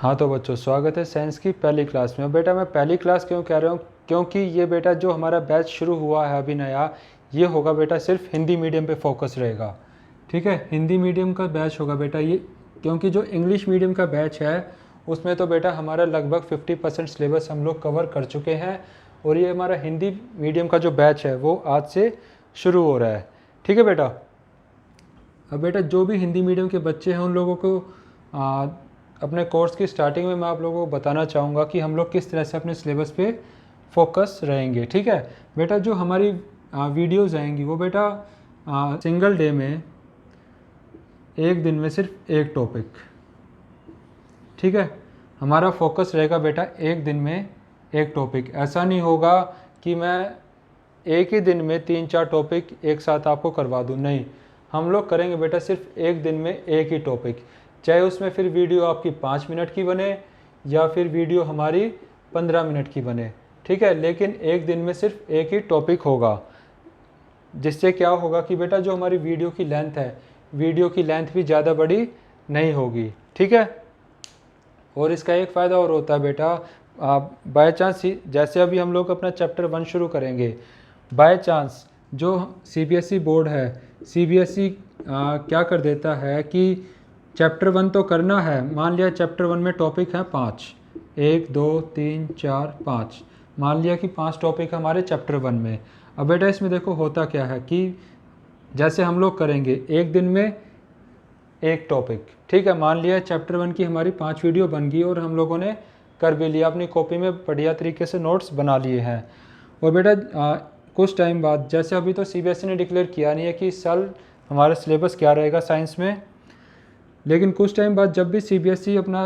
हाँ तो बच्चों, स्वागत है साइंस की पहली क्लास में। बेटा मैं पहली क्लास क्यों कह रहा हूँ, क्योंकि ये बेटा जो हमारा बैच शुरू हुआ है अभी नया, ये होगा बेटा सिर्फ हिंदी मीडियम पे फोकस रहेगा। ठीक है, हिंदी मीडियम का बैच होगा बेटा ये, क्योंकि जो इंग्लिश मीडियम का बैच है उसमें तो बेटा हमारा लगभग 50% सिलेबस हम लोग कवर कर चुके हैं, और ये हमारा हिंदी मीडियम का जो बैच है वो आज से शुरू हो रहा है। ठीक है बेटा। अब बेटा जो भी हिंदी मीडियम के बच्चे हैं उन लोगों को अपने कोर्स की स्टार्टिंग में मैं आप लोगों को बताना चाहूँगा कि हम लोग किस तरह से अपने सिलेबस पे फोकस रहेंगे। ठीक है बेटा, जो हमारी वीडियोज़ आएंगी वो बेटा सिंगल डे में, एक दिन में सिर्फ एक टॉपिक। ठीक है, हमारा फोकस रहेगा बेटा एक दिन में एक टॉपिक। ऐसा नहीं होगा कि मैं एक ही दिन में 3-4 टॉपिक एक साथ आपको करवा दूँ, नहीं, हम लोग करेंगे बेटा सिर्फ एक दिन में एक ही टॉपिक। चाहे उसमें फिर वीडियो आपकी 5 मिनट की बने या फिर वीडियो हमारी 15 मिनट की बने। ठीक है, लेकिन एक दिन में सिर्फ एक ही टॉपिक होगा, जिससे क्या होगा कि बेटा जो हमारी वीडियो की लेंथ है, वीडियो की लेंथ भी ज़्यादा बड़ी नहीं होगी। ठीक है, और इसका एक फ़ायदा और होता है बेटा, बाय चांस जैसे अभी हम लोग अपना चैप्टर 1 शुरू करेंगे, बाय चांस जो सीबीएसई बोर्ड है, सीबीएसई क्या कर देता है कि चैप्टर 1 तो करना है, मान लिया चैप्टर 1 में टॉपिक है 5, 1 2 3 4 5, मान लिया कि 5 टॉपिक हमारे चैप्टर 1 में। अब बेटा इसमें देखो होता क्या है कि जैसे हम लोग करेंगे एक दिन में एक टॉपिक। ठीक है, मान लिया चैप्टर 1 की हमारी 5 वीडियो बन गई और हम लोगों ने कर भी लिया, अपनी कॉपी में बढ़िया तरीके से नोट्स बना लिए हैं। और बेटा कुछ टाइम बाद, जैसे अभी तो सीबीएसई ने डिक्लेयर किया नहीं है कि इस साल हमारा सिलेबस क्या रहेगा साइंस में, लेकिन कुछ टाइम बाद जब भी सीबीएसई अपना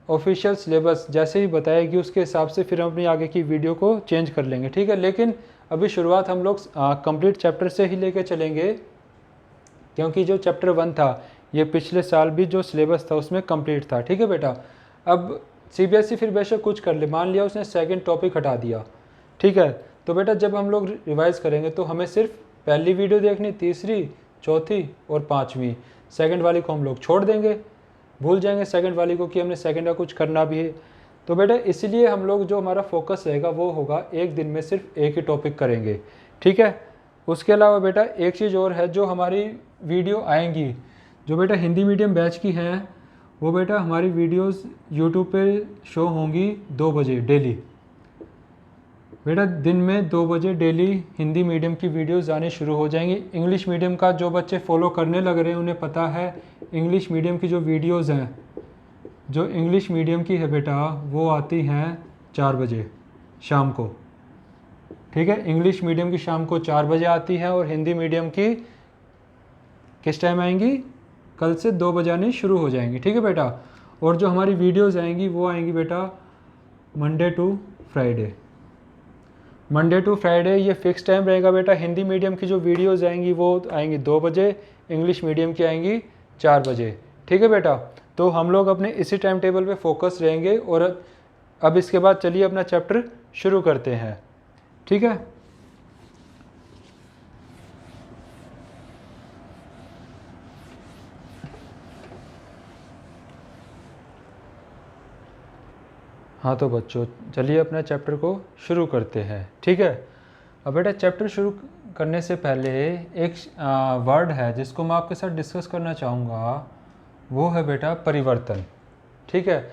ऑफिशियल सिलेबस जैसे ही बताएगी उसके हिसाब से फिर हम अपनी आगे की वीडियो को चेंज कर लेंगे। ठीक है, लेकिन अभी शुरुआत हम लोग कंप्लीट चैप्टर से ही लेके चलेंगे, क्योंकि जो चैप्टर 1 था ये पिछले साल भी जो सिलेबस था उसमें कंप्लीट था। ठीक है बेटा, अब सीबीएसई फिर बेशक कुछ कर ले, मान लिया उसने सेकंड टॉपिक हटा दिया। ठीक है, तो बेटा जब हम लोग रिवाइज़ करेंगे तो हमें सिर्फ पहली वीडियो देखनी, तीसरी, चौथी और 5वीं। सेकंड वाली को हम लोग छोड़ देंगे, भूल जाएंगे सेकंड वाली को कि हमने सेकंड का कुछ करना भी है। तो बेटा इसलिए हम लोग जो हमारा फोकस रहेगा वो होगा एक दिन में सिर्फ एक ही टॉपिक करेंगे। ठीक है, उसके अलावा बेटा एक चीज़ और है, जो हमारी वीडियो आएंगी जो बेटा हिंदी मीडियम बैच की हैं, वो बेटा हमारी वीडियोस यूट्यूब पे शो होंगी 2 बजे डेली। बेटा दिन में 2 बजे डेली हिंदी मीडियम की वीडियोस आने शुरू हो जाएंगी। इंग्लिश मीडियम का जो बच्चे फॉलो करने लग रहे हैं उन्हें पता है इंग्लिश मीडियम की जो वीडियोस हैं, जो इंग्लिश मीडियम की है बेटा वो आती हैं 4 बजे शाम को। ठीक है, इंग्लिश मीडियम की शाम को 4 बजे आती है, और हिंदी मीडियम की किस टाइम आएंगी, कल से 2 बजे आनी शुरू हो जाएंगी। ठीक है बेटा, और जो हमारी वीडियोज़ आएंगी वो आएंगी बेटा Monday to Friday. Monday to Friday ये फिक्स टाइम रहेगा बेटा। हिंदी मीडियम की जो वीडियोज़ आएंगी वो आएंगी 2 बजे, इंग्लिश मीडियम की आएंगी 4 बजे। ठीक है बेटा, तो हम लोग अपने इसी टाइम टेबल पे फोकस रहेंगे, और अब इसके बाद चलिए अपना चैप्टर शुरू करते हैं। ठीक है, हाँ तो बच्चों चलिए अपने चैप्टर को शुरू करते हैं। ठीक है, अब बेटा चैप्टर शुरू करने से पहले एक वर्ड है जिसको मैं आपके साथ डिस्कस करना चाहूँगा, वो है बेटा परिवर्तन। ठीक है,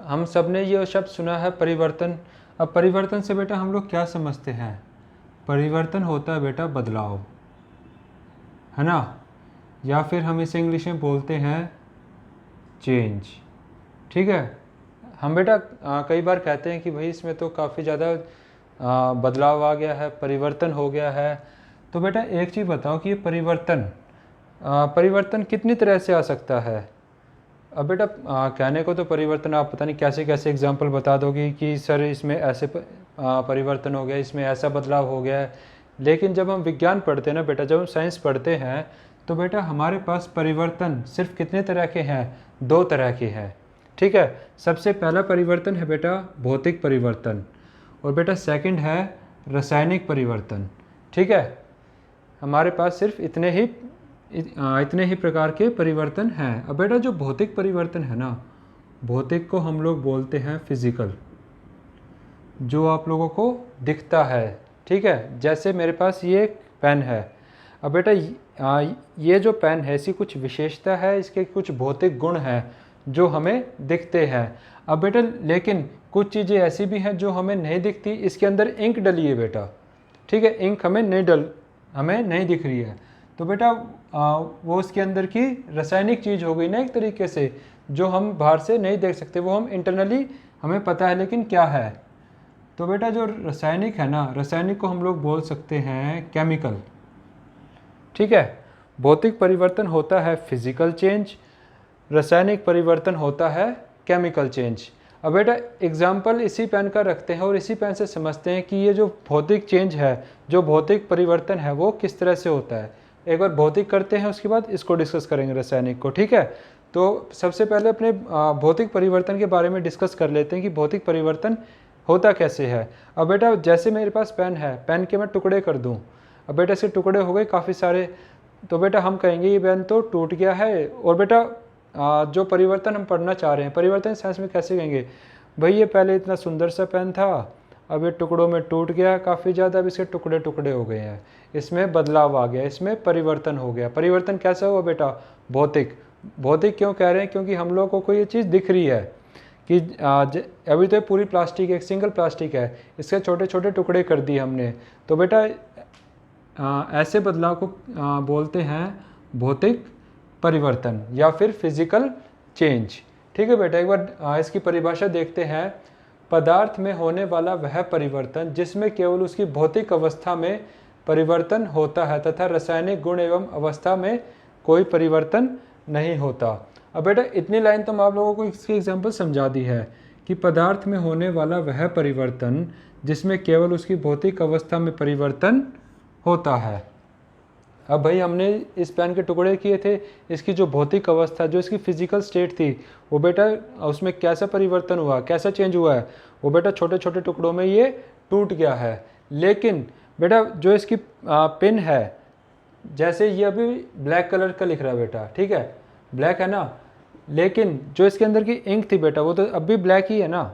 हम सब ने ये शब्द सुना है परिवर्तन। अब परिवर्तन से बेटा हम लोग क्या समझते हैं, परिवर्तन होता है बेटा बदलाव, है ना, या फिर हम इसे इंग्लिश में बोलते हैं चेंज। ठीक है, हम बेटा कई बार कहते हैं कि भाई इसमें तो काफ़ी ज़्यादा बदलाव आ गया है, परिवर्तन हो गया है। तो बेटा एक चीज़ बताओ कि ये परिवर्तन कितनी तरह से आ सकता है। अब बेटा कहने को तो परिवर्तन आप पता नहीं कैसे कैसे एग्जांपल बता दोगे कि सर इसमें ऐसे परिवर्तन हो गया, इसमें ऐसा बदलाव हो गया है, लेकिन जब हम विज्ञान पढ़ते हैं ना बेटा, जब हम साइंस पढ़ते हैं तो बेटा हमारे पास परिवर्तन सिर्फ कितने तरह के हैं, 2 तरह के हैं। ठीक है, सबसे पहला परिवर्तन है बेटा भौतिक परिवर्तन, और बेटा सेकंड है रासायनिक परिवर्तन। ठीक है, हमारे पास सिर्फ इतने ही प्रकार के परिवर्तन हैं। अब बेटा जो भौतिक परिवर्तन है ना भौतिक को हम लोग बोलते हैं फिजिकल, जो आप लोगों को दिखता है। ठीक है, जैसे मेरे पास ये पेन है। अब बेटा ये जो पेन है इसकी कुछ विशेषता है, इसके कुछ भौतिक गुण हैं जो हमें दिखते हैं। अब बेटा लेकिन कुछ चीज़ें ऐसी भी हैं जो हमें नहीं दिखती। इसके अंदर इंक डली है बेटा, ठीक है, इंक हमें नहीं दिख रही है। तो बेटा वो उसके अंदर की रासायनिक चीज़ हो गई ना एक तरीके से, जो हम बाहर से नहीं देख सकते, वो हम इंटरनली हमें पता है लेकिन क्या है। तो बेटा जो रासायनिक है ना, रासायनिक को हम लोग बोल सकते हैं केमिकल। ठीक है, भौतिक परिवर्तन होता है फिजिकल चेंज, रासायनिक परिवर्तन होता है केमिकल चेंज। अब बेटा एग्जाम्पल इसी पेन का रखते हैं और इसी पेन से समझते हैं कि ये जो भौतिक चेंज है, जो भौतिक परिवर्तन है, वो किस तरह से होता है। एक बार भौतिक करते हैं, उसके बाद इसको डिस्कस करेंगे रासायनिक को। ठीक है, तो सबसे पहले अपने भौतिक परिवर्तन के बारे में डिस्कस कर लेते हैं कि भौतिक परिवर्तन होता कैसे है। अब बेटा जैसे मेरे पास पेन है, पेन के मैं टुकड़े कर दूँ। अब बेटा इसके टुकड़े हो गए काफ़ी सारे, तो बेटा हम कहेंगे ये पेन तो टूट गया है। और बेटा जो परिवर्तन हम पढ़ना चाह रहे हैं, परिवर्तन साइंस में कैसे कहेंगे, भाई ये पहले इतना सुंदर सा पेन था, अब ये टुकड़ों में टूट गया काफ़ी ज़्यादा, अब इसके टुकड़े टुकड़े हो गए हैं, इसमें बदलाव आ गया, इसमें परिवर्तन हो गया। परिवर्तन कैसा हुआ बेटा, भौतिक। भौतिक क्यों कह रहे हैं, क्योंकि हम लोगों को ये चीज़ दिख रही है कि अभी तो पूरी प्लास्टिक है, एक सिंगल प्लास्टिक है, इसके छोटे छोटे टुकड़े कर दिए हमने। तो बेटा ऐसे बदलाव को बोलते हैं भौतिक परिवर्तन या फिर फिजिकल चेंज। ठीक है बेटा, एक बार इसकी परिभाषा देखते हैं। पदार्थ में होने वाला वह परिवर्तन जिसमें केवल उसकी भौतिक अवस्था में परिवर्तन होता है तथा रासायनिक गुण एवं अवस्था में कोई परिवर्तन नहीं होता। अब बेटा इतनी लाइन तो मैं आप लोगों को इसकी एग्जाम्पल समझा दी है कि पदार्थ में होने वाला वह परिवर्तन जिसमें केवल उसकी भौतिक अवस्था में परिवर्तन होता है। अब भाई हमने इस पेन के टुकड़े किए थे, इसकी जो भौतिक अवस्था, जो इसकी फिजिकल स्टेट थी, वो बेटा उसमें कैसा परिवर्तन हुआ, कैसा चेंज हुआ है, वो बेटा छोटे छोटे टुकड़ों में ये टूट गया है। लेकिन बेटा जो इसकी पेन है, जैसे ये अभी ब्लैक कलर का लिख रहा है बेटा, ठीक है, ब्लैक है ना, लेकिन जो इसके अंदर की इंक थी बेटा वो तो अब भी ब्लैक ही है ना।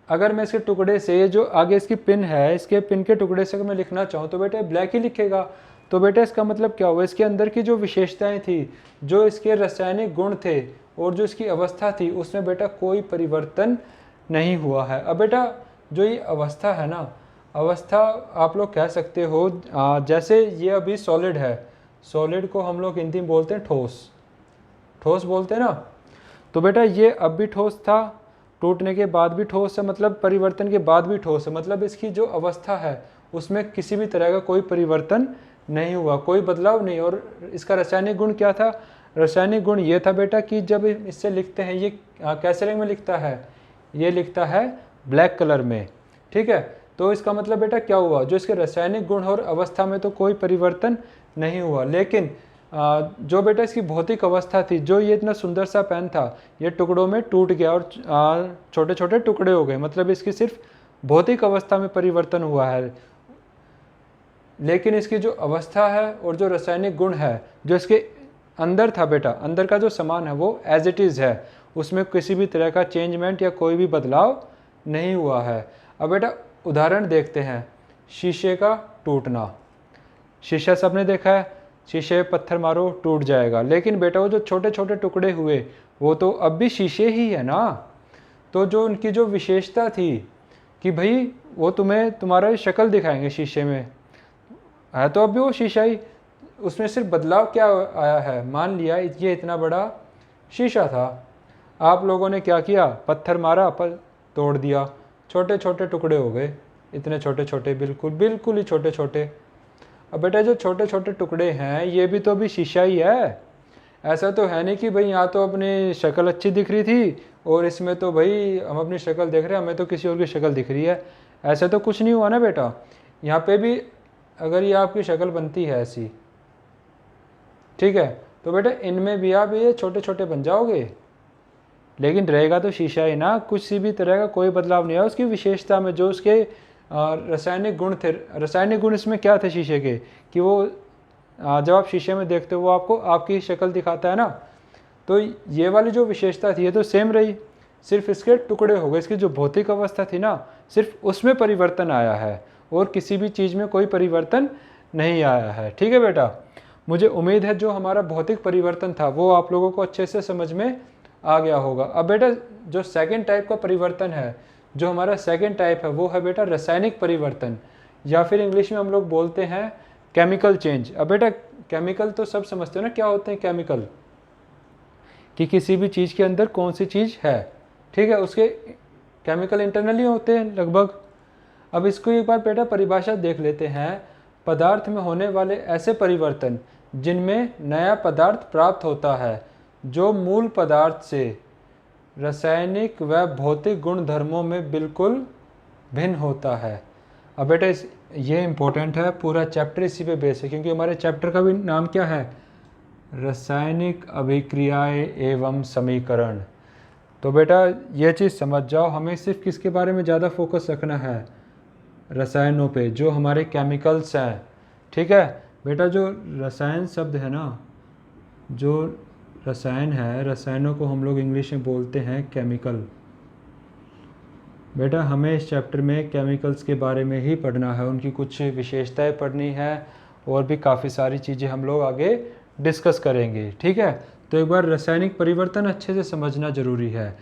अगर मैं इसके टुकड़े से, जो आगे इसकी पिन है, इसके पिन के टुकड़े से अगर मैं लिखना चाहूँ तो बेटा ब्लैक ही लिखेगा। तो बेटा इसका मतलब क्या हुआ, इसके अंदर की जो विशेषताएं थी, जो इसके रासायनिक गुण थे और जो इसकी अवस्था थी, उसमें बेटा कोई परिवर्तन नहीं हुआ है। अब बेटा जो ये अवस्था है ना, अवस्था आप लोग कह सकते हो जैसे ये अभी सॉलिड है, सॉलिड को हम लोग हिंदी में बोलते हैं ठोस, ठोस बोलते हैं ना। तो बेटा ये अब भी ठोस था, टूटने के बाद भी ठोस है, मतलब परिवर्तन के बाद भी ठोस है, मतलब इसकी जो अवस्था है उसमें किसी भी तरह का कोई परिवर्तन नहीं हुआ, कोई बदलाव नहीं। और इसका रासायनिक गुण क्या था, रासायनिक गुण ये था बेटा कि जब इससे लिखते हैं, ये कैसे रंग में लिखता है, ये लिखता है ब्लैक कलर में। ठीक है, तो इसका मतलब बेटा क्या हुआ, जो इसके रासायनिक गुण और अवस्था में तो कोई परिवर्तन नहीं हुआ, लेकिन जो बेटा इसकी भौतिक अवस्था थी, जो ये इतना सुंदर सा पेन था, ये टुकड़ों में टूट गया और छोटे छोटे टुकड़े हो गए, मतलब इसकी सिर्फ भौतिक अवस्था में परिवर्तन हुआ है। लेकिन इसकी जो अवस्था है और जो रासायनिक गुण है, जो इसके अंदर था बेटा, अंदर का जो सामान है वो एज इट इज़ है, उसमें किसी भी तरह का चेंजमेंट या कोई भी बदलाव नहीं हुआ है। अब बेटा उदाहरण देखते हैं, शीशे का टूटना। शीशा सबने देखा है, शीशे पे पत्थर मारो टूट जाएगा, लेकिन बेटा वो जो छोटे छोटे टुकड़े हुए वो तो अब भी शीशे ही है ना। तो जो उनकी जो विशेषता थी कि भाई वो तुम्हें तुम्हारा शक्ल दिखाएंगे शीशे में, है तो अब भी वो शीशा ही, उसमें सिर्फ बदलाव क्या आया है, मान लिया ये इतना बड़ा शीशा था, आप लोगों ने क्या किया, पत्थर मारा पर तोड़ दिया, छोटे छोटे टुकड़े हो गए, इतने छोटे छोटे, बिल्कुल बिल्कुल ही छोटे छोटे। अब बेटा जो छोटे छोटे टुकड़े हैं ये भी तो अभी शीशा ही है, ऐसा तो है नहीं कि भाई यहाँ तो अपनी शक्ल अच्छी दिख रही थी और इसमें तो भाई हम अपनी शक्ल देख रहे हैं, हमें तो किसी और की शक्ल दिख रही है, ऐसा तो कुछ नहीं हुआ ना बेटा। यहाँ पे भी अगर ये आपकी शक्ल बनती है ऐसी, ठीक है, तो बेटा इनमें भी आप ये छोटे छोटे बन जाओगे, लेकिन रहेगा तो शीशा ही ना, कुछ भी तरह का कोई बदलाव नहीं है उसकी विशेषता में, जो उसके रासायनिक गुण थे। रासायनिक गुण इसमें क्या थे शीशे के, कि वो जब आप शीशे में देखते हो वो आपको आपकी शक्ल दिखाता है ना, तो ये वाली जो विशेषता थी ये तो सेम रही, सिर्फ इसके टुकड़े हो गए। इसकी जो भौतिक अवस्था थी ना, सिर्फ उसमें परिवर्तन आया है और किसी भी चीज़ में कोई परिवर्तन नहीं आया है। ठीक है बेटा, मुझे उम्मीद है जो हमारा भौतिक परिवर्तन था वो आप लोगों को अच्छे से समझ में आ गया होगा। अब बेटा जो सेकंड टाइप का परिवर्तन है, जो हमारा सेकंड टाइप है वो है बेटा रासायनिक परिवर्तन, या फिर इंग्लिश में हम लोग बोलते हैं केमिकल चेंज। अब बेटा केमिकल तो सब समझते हो ना क्या होते हैं केमिकल, कि किसी भी चीज़ के अंदर कौन सी चीज़ है। ठीक है, उसके केमिकल इंटरनली होते हैं लगभग। अब इसको एक बार बेटा परिभाषा देख लेते हैं। पदार्थ में होने वाले ऐसे परिवर्तन जिनमें नया पदार्थ प्राप्त होता है जो मूल पदार्थ से रासायनिक व भौतिक गुण धर्मों में बिल्कुल भिन्न होता है। अब बेटा ये इम्पोर्टेंट है, पूरा चैप्टर इसी पे बेस है, क्योंकि हमारे चैप्टर का भी नाम क्या है, रासायनिक अभिक्रियाएं एवं समीकरण। तो बेटा ये चीज़ समझ जाओ, हमें सिर्फ किसके बारे में ज़्यादा फोकस रखना है, रसायनों पे, जो हमारे केमिकल्स हैं। ठीक है बेटा, जो रसायन शब्द है ना, जो रसायन है, रसायनों को हम लोग इंग्लिश में बोलते हैं केमिकल। बेटा हमें इस चैप्टर में केमिकल्स के बारे में ही पढ़ना है, उनकी कुछ विशेषताएं पढ़नी है और भी काफ़ी सारी चीज़ें हम लोग आगे डिस्कस करेंगे। ठीक है, तो एक बार रासायनिक परिवर्तन अच्छे से समझना जरूरी है।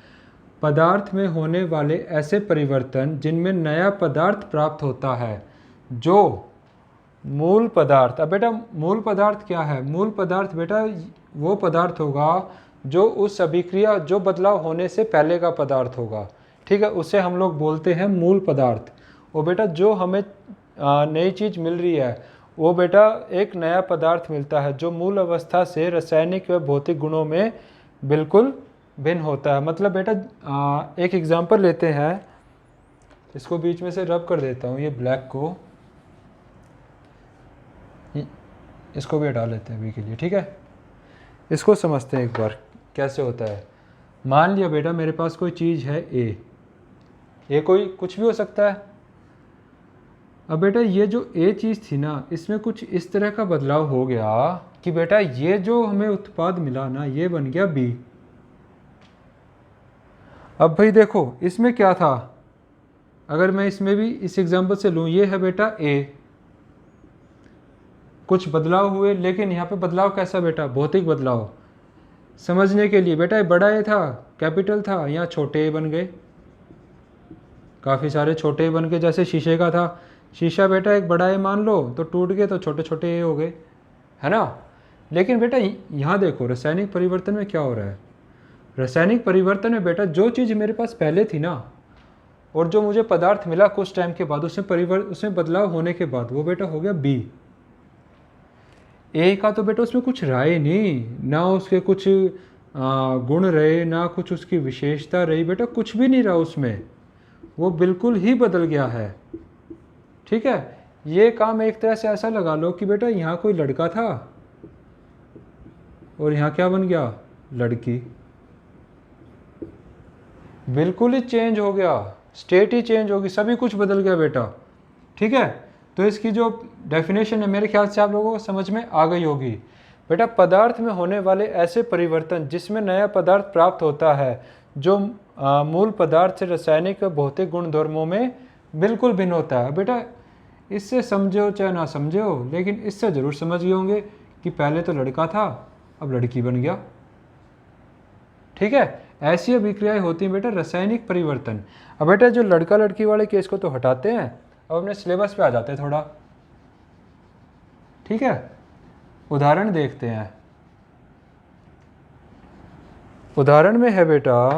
पदार्थ में होने वाले ऐसे परिवर्तन जिनमें नया पदार्थ प्राप्त होता है जो मूल पदार्थ। अब बेटा मूल पदार्थ क्या है, मूल पदार्थ बेटा वो पदार्थ होगा जो उस अभिक्रिया, जो बदलाव होने से पहले का पदार्थ होगा। ठीक है, उसे हम लोग बोलते हैं मूल पदार्थ। और बेटा जो हमें नई चीज़ मिल रही है वो बेटा एक नया पदार्थ मिलता है जो मूल अवस्था से रासायनिक व भौतिक गुणों में बिल्कुल भिन्न होता है। मतलब बेटा एक एग्जांपल लेते हैं, इसको बीच में से रब कर देता हूँ, ये ब्लैक को, इसको भी हटा लेते हैं अभी के लिए। ठीक है, इसको समझते हैं एक बार कैसे होता है। मान लिया बेटा मेरे पास कोई चीज़ है ए कोई कुछ भी हो सकता है। अब बेटा ये जो ए चीज़ थी ना, इसमें कुछ इस तरह का बदलाव हो गया कि बेटा ये जो हमें उत्पाद मिला ना, ये बन गया बी। अब भाई देखो इसमें क्या था, अगर मैं इसमें भी इस एग्जांपल से लूँ, ये है बेटा ए, कुछ बदलाव हुए, लेकिन यहाँ पे बदलाव कैसा बेटा, भौतिक बदलाव। समझने के लिए बेटा बड़ा ए था, कैपिटल था, यहाँ छोटे ए बन गए, काफ़ी सारे छोटे ए बन गए। जैसे शीशे का था, शीशा बेटा एक बड़ा ए मान लो तो टूट गए, तो छोटे छोटे ए हो गए, है ना। लेकिन बेटा यहाँ देखो रासायनिक परिवर्तन में क्या हो रहा है। रासायनिक परिवर्तन में बेटा जो चीज़ मेरे पास पहले थी ना, और जो मुझे पदार्थ मिला कुछ टाइम के बाद, उसमें बदलाव होने के बाद वो बेटा हो गया बी। ए का तो बेटा उसमें कुछ रहा ही नहीं, ना उसके कुछ गुण रहे, ना कुछ उसकी विशेषता रही, बेटा कुछ भी नहीं रहा उसमें, वो बिल्कुल ही बदल गया है। ठीक है, ये काम एक तरह से ऐसा लगा लो कि बेटा यहाँ कोई लड़का था और यहाँ क्या बन गया, लड़की। बिल्कुल ही चेंज हो गया, स्टेट ही चेंज होगी, सभी कुछ बदल गया बेटा। ठीक है, तो इसकी जो डेफिनेशन है मेरे ख्याल से आप लोगों को समझ में आ गई होगी। बेटा पदार्थ में होने वाले ऐसे परिवर्तन जिसमें नया पदार्थ प्राप्त होता है जो मूल पदार्थ से रासायनिक व भौतिक गुणधर्मों में बिल्कुल भिन्न होता है। बेटा इससे समझो चाहे ना समझो, लेकिन इससे ज़रूर समझ गए होंगे कि पहले तो लड़का था अब लड़की बन गया। ठीक है, ऐसी अभिक्रियाएं होती हैं बेटा रासायनिक परिवर्तन। अब बेटा जो लड़का लड़की वाले केस को तो हटाते हैं, अब अपने सिलेबस पे आ जाते हैं थोड़ा। ठीक है, उदाहरण देखते हैं। उदाहरण में है बेटा,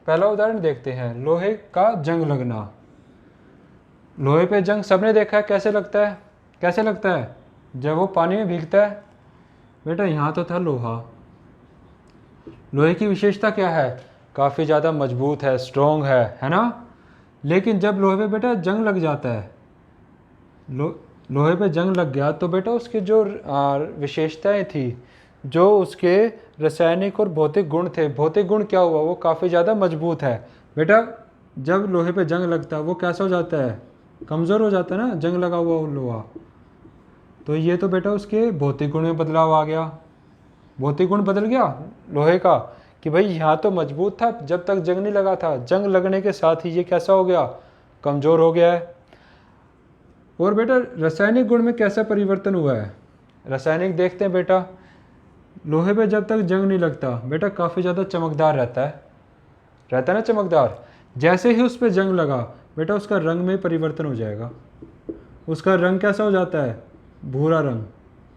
पहला उदाहरण देखते हैं, लोहे का जंग लगना। लोहे पे जंग सबने देखा है, कैसे लगता है, कैसे लगता है जब वो पानी में भीगता है। बेटा यहाँ तो था लोहा, लोहे की विशेषता क्या है, काफ़ी ज़्यादा मजबूत है, स्ट्रॉन्ग है ना। लेकिन जब लोहे पे बेटा जंग लग जाता है, लोहे पे जंग लग गया तो बेटा उसके जो विशेषताएं थी, जो उसके रासायनिक और भौतिक गुण थे, भौतिक गुण क्या हुआ, वो काफ़ी ज़्यादा मजबूत है। बेटा जब लोहे पे जंग लगता है वो कैसा हो जाता है, कमज़ोर हो जाता है ना, जंग लगा हुआ लोहा। तो ये तो बेटा उसके भौतिक गुण में बदलाव आ गया। भौतिक गुण बदल गया लोहे का कि भाई यहाँ तो मजबूत था जब तक जंग नहीं लगा था, जंग लगने के साथ ही ये कैसा हो गया, कमज़ोर हो गया है। और बेटा रासायनिक गुण में कैसा परिवर्तन हुआ है, रासायनिक देखते हैं बेटा। लोहे पे जब तक जंग नहीं लगता बेटा काफ़ी ज़्यादा चमकदार रहता है ना चमकदार। जैसे ही उस पर जंग लगा बेटा उसका रंग में परिवर्तन हो जाएगा, उसका रंग कैसा हो जाता है, भूरा रंग,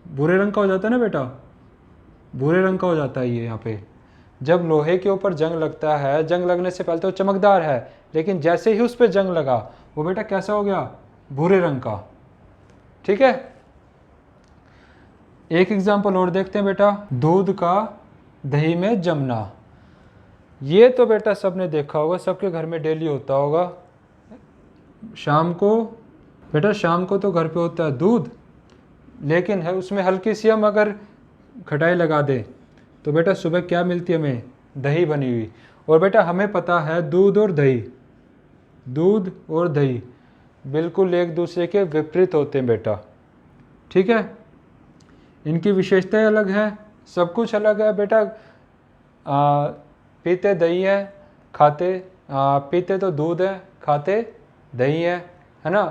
भूरे रंग का हो जाता है ना बेटा, भूरे रंग का हो जाता है ये यहाँ पे। जब लोहे के ऊपर जंग लगता है, जंग लगने से पहले तो चमकदार है, लेकिन जैसे ही उस पर जंग लगा वो बेटा कैसा हो गया, भूरे रंग का। ठीक है, एक एग्जाम्पल और देखते हैं बेटा, दूध का दही में जमना। ये तो बेटा सबने देखा होगा, सबके घर में डेली होता होगा। शाम को बेटा, शाम को तो घर पे होता है दूध, लेकिन है उसमें हल्की सी हम अगर खटाई लगा दें तो बेटा सुबह क्या मिलती है हमें, दही बनी हुई। और बेटा हमें पता है दूध और दही, दूध और दही बिल्कुल एक दूसरे के विपरीत होते हैं बेटा। ठीक है, इनकी विशेषताएं अलग हैं, सब कुछ अलग है बेटा। पीते दही है, खाते पीते तो दूध है, खाते दही है ना।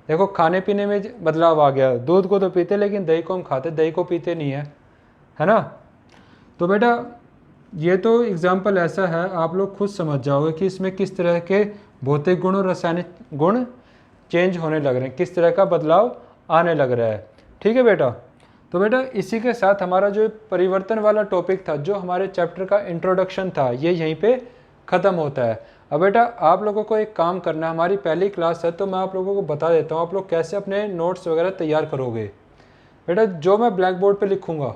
देखो खाने पीने में बदलाव आ गया, दूध को तो पीते लेकिन दही को हम खाते, दही को पीते नहीं है ना। तो बेटा ये तो एग्जाम्पल ऐसा है, आप लोग खुद समझ जाओगे कि इसमें किस तरह के भौतिक गुण और रासायनिक गुण चेंज होने लग रहे हैं, किस तरह का बदलाव आने लग रहा है। ठीक है बेटा, तो बेटा इसी के साथ हमारा जो परिवर्तन वाला टॉपिक था, जो हमारे चैप्टर का इंट्रोडक्शन था, ये यहीं पे ख़त्म होता है। अब बेटा आप लोगों को एक काम करना है, हमारी पहली क्लास है तो मैं आप लोगों को बता देता हूँ आप लोग कैसे अपने नोट्स वगैरह तैयार करोगे। बेटा जो मैं ब्लैक बोर्ड पर लिखूँगा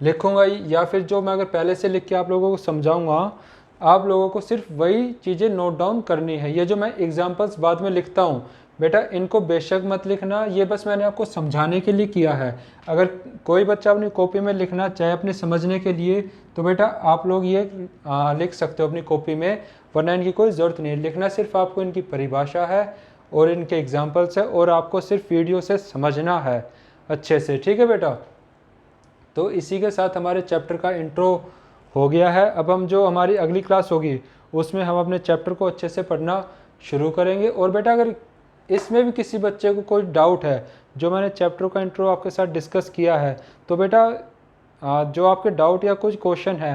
या फिर जो मैं अगर पहले से लिख के आप लोगों को समझाऊँगा, आप लोगों को सिर्फ वही चीज़ें नोट डाउन करनी है। ये जो मैं एग्जाम्पल्स बाद में लिखता हूँ बेटा, इनको बेशक मत लिखना, ये बस मैंने आपको समझाने के लिए किया है। अगर कोई बच्चा अपनी कॉपी में लिखना चाहे अपने समझने के लिए तो बेटा आप लोग ये लिख सकते हो अपनी कॉपी में, वरना इनकी कोई ज़रूरत नहीं है लिखना। सिर्फ आपको इनकी परिभाषा है और इनके एग्जाम्पल्स है और आपको सिर्फ वीडियो से समझना है अच्छे से। ठीक है बेटा, तो इसी के साथ हमारे चैप्टर का इंट्रो हो गया है। अब हम जो हमारी अगली क्लास होगी उसमें हम अपने चैप्टर को अच्छे से पढ़ना शुरू करेंगे। और बेटा अगर इसमें भी किसी बच्चे को कोई डाउट है, जो मैंने चैप्टर का इंट्रो आपके साथ डिस्कस किया है, तो बेटा जो आपके डाउट या कुछ क्वेश्चन है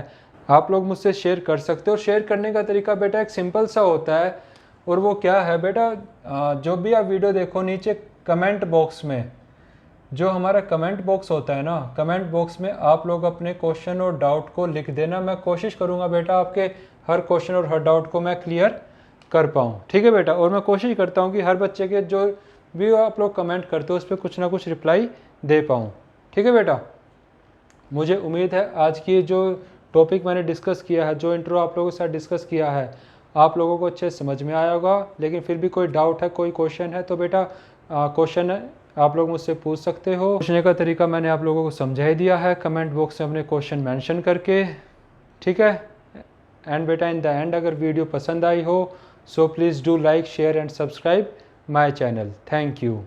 आप लोग मुझसे शेयर कर सकते हो। शेयर करने का तरीका बेटा एक सिंपल सा होता है, और वो क्या है बेटा, जो भी आप वीडियो देखो नीचे कमेंट बॉक्स में, जो हमारा कमेंट बॉक्स होता है ना, कमेंट बॉक्स में आप लोग अपने क्वेश्चन और डाउट को लिख देना। मैं कोशिश करूँगा बेटा आपके हर क्वेश्चन और हर डाउट को मैं क्लियर कर पाऊँ। ठीक है बेटा, और मैं कोशिश करता हूँ कि हर बच्चे के जो भी आप लोग कमेंट करते हो उस पर कुछ ना कुछ रिप्लाई दे पाऊँ। ठीक है बेटा, मुझे उम्मीद है आज की जो टॉपिक मैंने डिस्कस किया है, जो इंट्रो आप लोगों के साथ डिस्कस किया है, आप लोगों को अच्छे समझ में आया होगा। लेकिन फिर भी कोई डाउट है, कोई क्वेश्चन है तो बेटा क्वेश्चन आप लोग मुझसे पूछ सकते हो। पूछने का तरीका मैंने आप लोगों को समझा ही दिया है कमेंट बॉक्स में अपने क्वेश्चन मेंशन करके। ठीक है, एंड बेटा इन द एंड अगर वीडियो पसंद आई हो so please do like share and subscribe my channel. Thank you.